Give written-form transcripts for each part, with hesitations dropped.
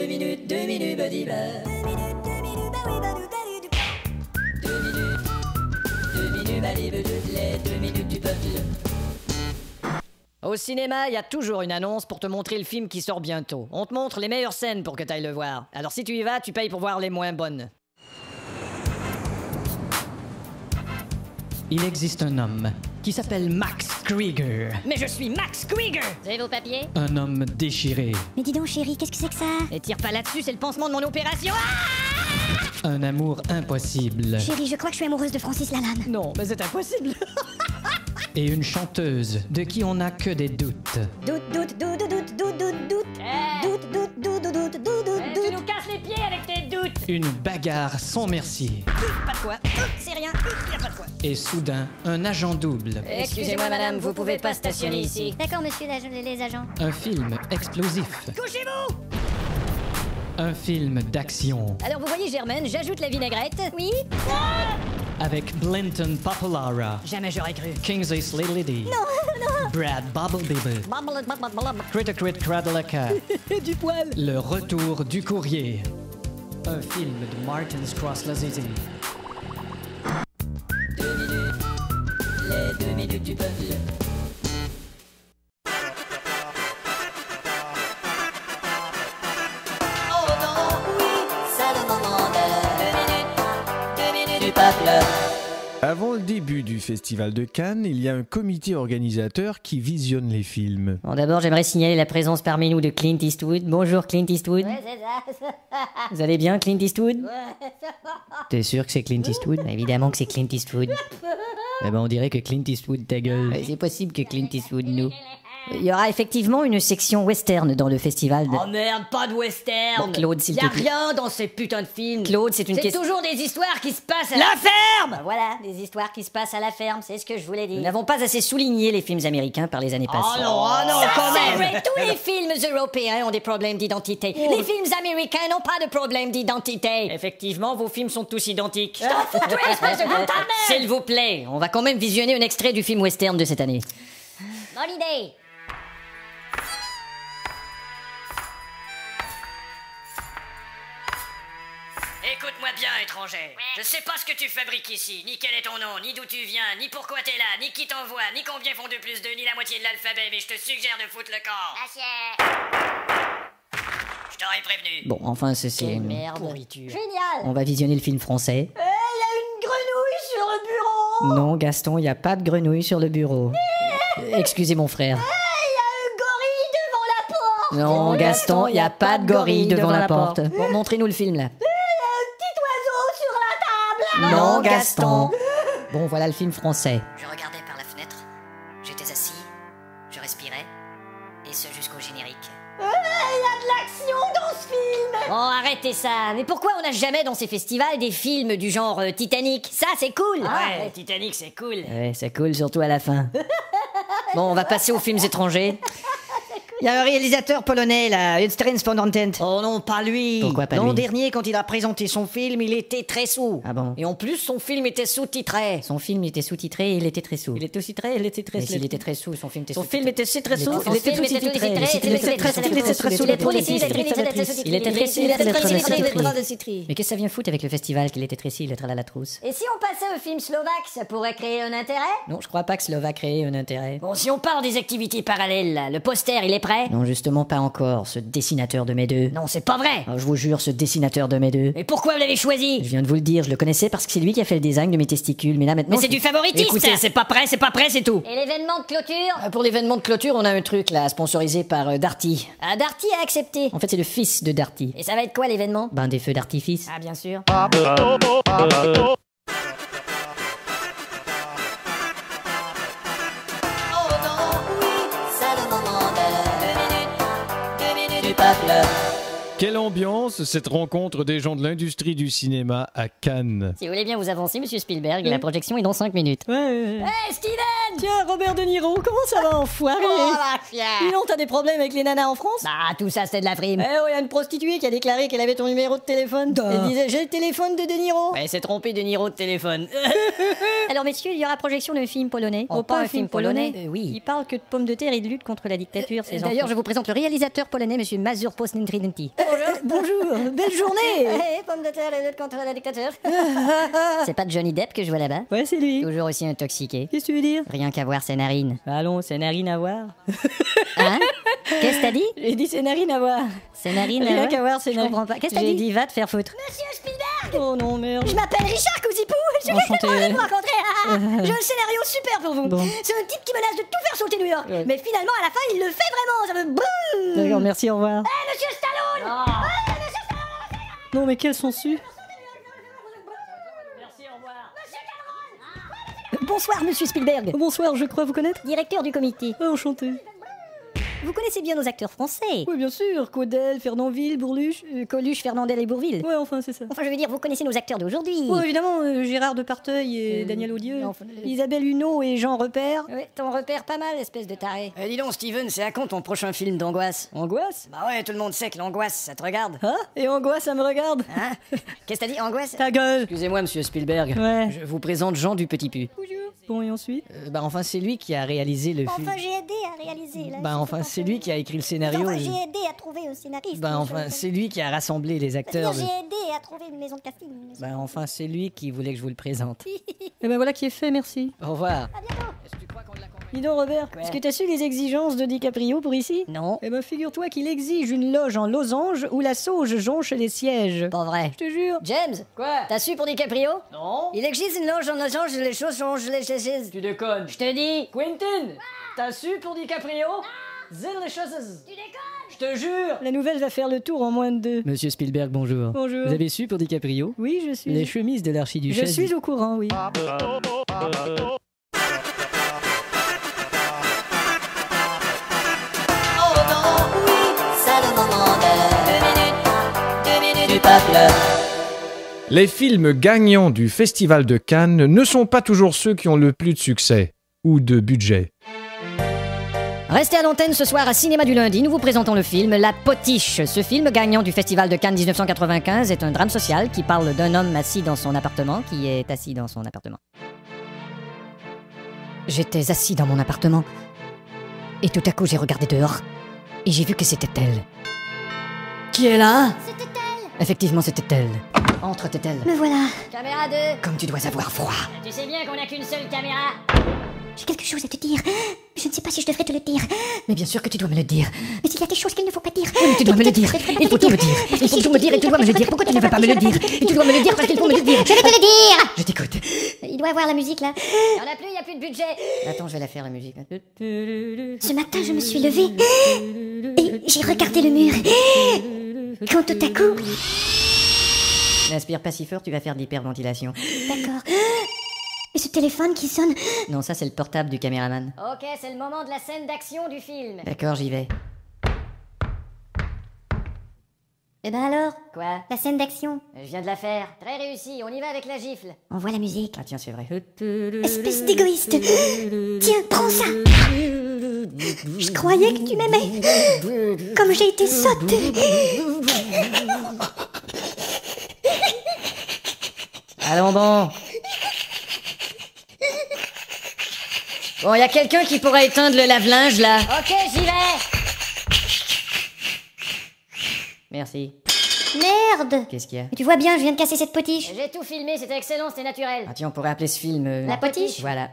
2 minutes, body bar. 2 minutes, body bar, les 2 minutes du peuple. Au cinéma, il y a toujours une annonce pour te montrer le film qui sort bientôt. On te montre les meilleures scènes pour que tu ailles le voir. Alors si tu y vas, tu payes pour voir les moins bonnes. Il existe un homme qui s'appelle Max Krieger. Mais je suis Max Krieger. Vous avez vos papiers? Un homme déchiré. Mais dis donc chérie, qu'est-ce que c'est que ça? Et tire pas là-dessus, c'est le pansement de mon opération. Un amour impossible. Chérie, je crois que je suis amoureuse de Francis Lalanne. Non, mais c'est impossible. Et une chanteuse de qui on n'a que des doutes. Doute, doute, doute, doute, doute, doute, doute. Doute, doute, doute, doute, doute, doute, Tu doute. nous casses les pieds avec tes doutes. Une bagarre sans merci. Pas de quoi. C'est rien. Y a pas de quoi. Et soudain, un agent double. Excusez-moi madame, vous pouvez pas stationner ici. D'accord, monsieur les agents. Un film explosif. Couchez-vous. Un film d'action. Alors vous voyez Germaine, j'ajoute la vinaigrette. Oui? Avec Blinton Papalara, Jamais j'aurais cru. Kingsley Slidley, Brad Bubblebibble, Critter Cradleka. Du poil. Le retour du courrier. Un film de Martin Scorsese. 2 minutes, les 2 minutes du peuple. Oh non, oui, c'est le moment de 2 minutes du peuple. Avant le début du Festival de Cannes, il y a un comité organisateur qui visionne les films. Bon, d'abord, j'aimerais signaler la présence parmi nous de Clint Eastwood. Bonjour Clint Eastwood. Ouais, c'est ça. Vous allez bien Clint Eastwood? T'es sûr que c'est Clint Eastwood? Évidemment que c'est Clint Eastwood. Eh ben on dirait que Clint Eastwood ta gueule. C'est possible que Clint Eastwood nous. Il y aura effectivement une section western dans le festival de... Oh merde, pas de western. Bon, Claude, s'il Y te a plaît. rien dans ces putains de films. Claude, c'est une C'est question... toujours des histoires qui se passent à La ferme! Bah voilà, des histoires qui se passent à la ferme, c'est ce que je voulais Nous dire. n'avons pas assez souligné les films américains par les années passées. Oh non, quand C'est même. vrai, tous les films européens ont des problèmes d'identité. Oh. Les films américains n'ont pas de problème d'identité. Effectivement, vos films sont tous identiques. Fous-toi, espèce de gros ta mère. S'il vous plaît, on va quand même visionner un extrait du film western de cette année. Bonne idée. Écoute-moi bien, étranger. Je sais pas ce que tu fabriques ici, ni quel est ton nom, ni d'où tu viens, ni pourquoi t'es là, ni qui t'envoie, ni combien font 2 plus 2, ni la moitié de l'alphabet, mais je te suggère de foutre le camp. Je t'aurais prévenu. Bon, enfin, c'est Quelle une merde. pourriture. Génial. On va visionner le film français. Il y a une grenouille sur le bureau. Non, Gaston, il n'y a pas de grenouille sur le bureau. Excusez mon frère. Gorille devant la porte. Non, Gaston, il n'y a pas de gorille devant la porte. Bon, montrez-nous le film, là. Petit oiseau sur la table. Non, Gaston. Bon, voilà le film français. Je regardais par la fenêtre, j'étais assis, je respirais, et ce jusqu'au générique. Il y a de l'action dans ce film. Oh, arrêtez ça. Mais pourquoi on n'a jamais dans ces festivals des films du genre Titanic? Ça, c'est cool. Ouais, Titanic, c'est cool. Ouais, ça coule surtout à la fin. Bon, on va passer aux films étrangers. Il y a un réalisateur polonais, là, Edstrand Spondantent. Oh non, pas lui. Pourquoi pas L'an lui? dernier, quand il a présenté son film, il était très sous. Ah bon? Et en plus, son film était sous-titré. Son film était sous-titré et il était très sous. Il était sous-titré, il était très Mais sous. s'il était très sous, son film était Son sous-titré. film était très sous, Son il était film était sous-titré. sous-titré. Il était très sous, il était très sous, il était très sous, il était très sous. Il était très sous, il était très sous. Mais qu'est-ce que ça vient foutre avec le festival qu'il était très sous, il était à la trousse? Et si on passait au film slovaque, ça pourrait créer un intérêt? Non, je crois pas que cela va créer un intérêt. Bon, si on parle des activités parallèles, là, le poster, il est prêt? Non, justement pas encore, ce dessinateur de mes deux. Non, c'est pas vrai. Oh, je vous jure, ce dessinateur de mes deux. Mais pourquoi vous l'avez choisi? Je viens de vous le dire, je le connaissais parce que c'est lui qui a fait le design de mes testicules. Mais là maintenant. Mais c'est du favoritisme. Écoutez, c'est pas prêt, c'est tout. Et l'événement de clôture? Pour l'événement de clôture, on a un truc là, sponsorisé par Darty. Ah, Darty a accepté. En fait, c'est le fils de Darty. Et ça va être quoi l'événement? Ben, des feux d'artifice. Ah, bien sûr. Oh non, oui, c'est le moment de 2 minutes du peuple. Quelle ambiance cette rencontre des gens de l'industrie du cinéma à Cannes. Si vous voulez bien vous avancer, monsieur Spielberg, la projection est dans 5 minutes. Hey, Steven! Tiens, Robert De Niro, comment ça va, enfoiré? Oh, la fière! Dis donc, t'as des problèmes avec les nanas en France? Bah, tout ça, c'est de la frime. Eh oh, y a une prostituée qui a déclaré qu'elle avait ton numéro de téléphone. Elle disait, j'ai le téléphone de Niro. Elle s'est trompée de Niro de téléphone. Alors messieurs, il y aura projection d'un film polonais. Oh, pas un film polonais. Oui. Il parle que de pommes de terre et de lutte contre la dictature. D'ailleurs, je vous présente le réalisateur polonais, monsieur Mazur Posnentridenti. Bonjour, belle journée. Hé, pomme de terre, les luttes contre la dictature. C'est pas Johnny Depp que je vois là-bas? Ouais, c'est lui. Toujours aussi intoxiqué. Qu'est-ce que tu veux dire? Rien qu'à voir ses narines. Allons, c'est narine à voir. Hein? Qu'est-ce que t'as dit? J'ai dit c'est narine à voir. Ses narines, Rien ouais. qu'à voir, c'est Je narine. comprends pas. Qu'est-ce que t'as J'ai dit? dit va te faire foutre. Monsieur Spielberg! Oh non, merde. Je m'appelle Richard Cousipou. Je viens Enchanté. de vous rencontrer. J'ai un scénario super pour vous. Bon. C'est un type qui menace de tout faire sauter New York. Ouais. Mais finalement, à la fin, il le fait vraiment. Ça me boum! D'accord, merci, au revoir. Monsieur Stallone! Non, mais quels sont su? Bonsoir, monsieur Spielberg. Bonsoir, je crois vous connaître. Directeur du comité. Ah, enchanté. Vous connaissez bien nos acteurs français. Oui, bien sûr, Caudel, Fernandville, Bourluche. Coluche, Fernandel et Bourville. Ouais, enfin, c'est ça. Enfin, je veux dire, vous connaissez nos acteurs d'aujourd'hui. Oh, évidemment, Gérard Departeuil et Daniel Audieux. enfin, Isabelle Huneau et Jean Repère. Ouais, t'en repères pas mal, espèce de taré. Dis donc, Steven, c'est à quand ton prochain film d'angoisse? Angoisse? Bah ouais, tout le monde sait que l'angoisse, ça te regarde. Ah, et Angoisse, ça me regarde. Hein? Qu'est-ce que t'as dit, angoisse? Ta gueule. Excusez-moi, monsieur Spielberg. Ouais. Je vous présente Jean du Petit Pu. Bon, et ensuite? Bah enfin, c'est lui qui a réalisé le film. Enfin, j'ai aidé à réaliser. Là, Bah enfin, c'est lui qui a écrit le scénario. Enfin, j'ai aidé à trouver un scénariste. Bah enfin, c'est lui qui a rassemblé les acteurs. J'ai aidé à trouver une maison de casting. Bah enfin, c'est lui qui voulait que je vous le présente. Et ben voilà qui est fait, merci. Au revoir. Dis donc, Robert, est-ce que t'as su les exigences de DiCaprio pour ici? Non, Eh ben, figure-toi qu'il exige une loge en losange où la sauge jonche les sièges. pas vrai. Je te jure. James, Quoi? t'as su pour DiCaprio? Non? Il existe une loge en losange, les choses changent les chaises. Tu déconnes. Je te dis. Quentin, t'as su pour DiCaprio? Zin les choses. Tu déconnes? Je te jure. La nouvelle va faire le tour en moins de 2. Monsieur Spielberg, bonjour. Bonjour. Vous avez su pour DiCaprio? Oui, je suis. Les chemises de Je l'archiduchesse. suis au courant, oui. Les films gagnants du Festival de Cannes ne sont pas toujours ceux qui ont le plus de succès ou de budget. Restez à l'antenne ce soir à Cinéma du Lundi, nous vous présentons le film La Potiche. Ce film, gagnant du Festival de Cannes 1995, est un drame social qui parle d'un homme assis dans son appartement, qui est assis dans son appartement. J'étais assis dans mon appartement, et tout à coup j'ai regardé dehors, et j'ai vu que c'était elle. Qui est là? C'était elle. Effectivement, c'était elle. Entre, t'es-elle. Me voilà. Caméra 2. Comme tu dois avoir froid. Tu sais bien qu'on n'a qu'une seule caméra. J'ai quelque chose à te dire. Je ne sais pas si je devrais te le dire. Mais bien sûr que tu dois me le dire. Mais il y a des choses qu'il ne faut pas dire. Mais tu dois me le dire. Il faut tout me dire. Il faut tout me dire et tu dois me le dire. Pourquoi tu ne veux pas me le dire? Et tu dois me le dire parce qu'il faut me le dire. Je vais te le dire. Je t'écoute. Il doit avoir la musique là. Il y en a plus, il y a plus de budget. Attends, je vais la faire la musique. Ce matin, je me suis levée et j'ai regardé le mur. Quand tout à coup... N'inspire pas si fort, tu vas faire de l'hyperventilation. D'accord. Et ce téléphone qui sonne... Non, ça c'est le portable du caméraman. Ok, c'est le moment de la scène d'action du film. D'accord, j'y vais. Eh ben alors, Quoi? la scène d'action. Je viens de la faire. Très réussi, on y va avec la gifle. On voit la musique. Ah tiens, c'est vrai. Espèce d'égoïste. Tiens, prends ça. Je croyais que tu m'aimais. Comme j'ai été sotte. Allons bon. Bon, y a quelqu'un qui pourra éteindre le lave-linge là? Ok, j'y vais. Merci. Merde. Qu'est-ce qu'il y a? Mais tu vois bien, je viens de casser cette potiche. J'ai tout filmé, c'était excellent, c'était naturel. Ah tiens, on pourrait appeler ce film... La potiche. Voilà.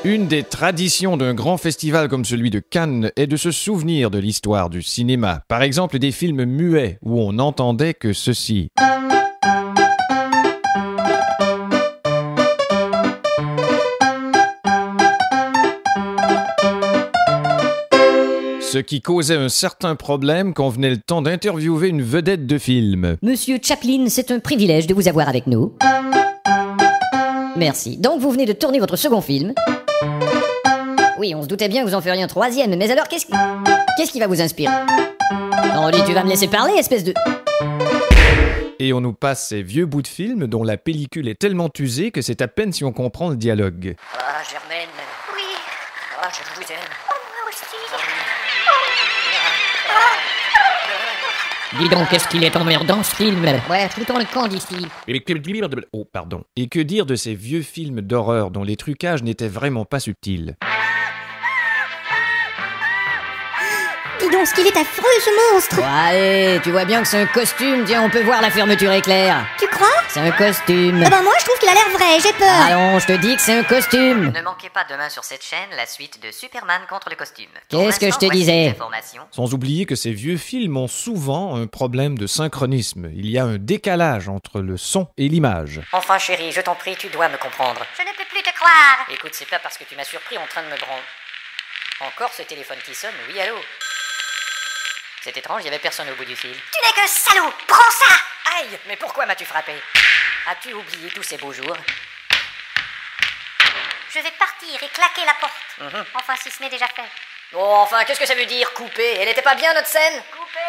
Une des traditions d'un grand festival comme celui de Cannes est de se souvenir de l'histoire du cinéma. Par exemple, des films muets où on n'entendait que ceci. Ce qui causait un certain problème quand venait le temps d'interviewer une vedette de film. Monsieur Chaplin, c'est un privilège de vous avoir avec nous. Merci. Donc vous venez de tourner votre second film. Oui, on se doutait bien que vous en feriez un troisième, mais alors qu'est-ce qui va vous inspirer? Non, dis, tu vas me laisser parler, espèce de... Et on nous passe ces vieux bouts de film dont la pellicule est tellement usée que c'est à peine si on comprend le dialogue. Ah, Germaine. Oui, Ah, je vous aime. moi aussi. Dis donc, qu'est-ce qu'il est emmerdant ce film. Ouais, foutons le camp d'ici. Oh, pardon. Et que dire de ces vieux films d'horreur dont les trucages n'étaient vraiment pas subtils? Dis donc, ce qu'il est affreux, ce monstre. Bon, allez, tu vois bien que c'est un costume. Tiens, on peut voir la fermeture éclair. Tu crois? C'est un costume. Ah bah moi, je trouve qu'il a l'air vrai, j'ai peur. Allons, je te dis que c'est un costume. Ne manquez pas demain sur cette chaîne la suite de Superman contre le costume. Qu'est-ce que je te disais? Sans oublier que ces vieux films ont souvent un problème de synchronisme. Il y a un décalage entre le son et l'image. Enfin chérie, je t'en prie, tu dois me comprendre. Je ne peux plus te croire. Écoute, c'est pas parce que tu m'as surpris en train de me branler. Encore ce téléphone qui sonne, oui allô? C'est étrange, il y avait personne au bout du fil. Tu n'es que salaud. Prends ça. Aïe, mais pourquoi m'as-tu frappé? As-tu oublié tous ces beaux jours? Je vais partir et claquer la porte. Enfin, si ce n'est déjà fait. Oh, enfin, qu'est-ce que ça veut dire, couper? Elle était pas bien, notre scène? Coupé.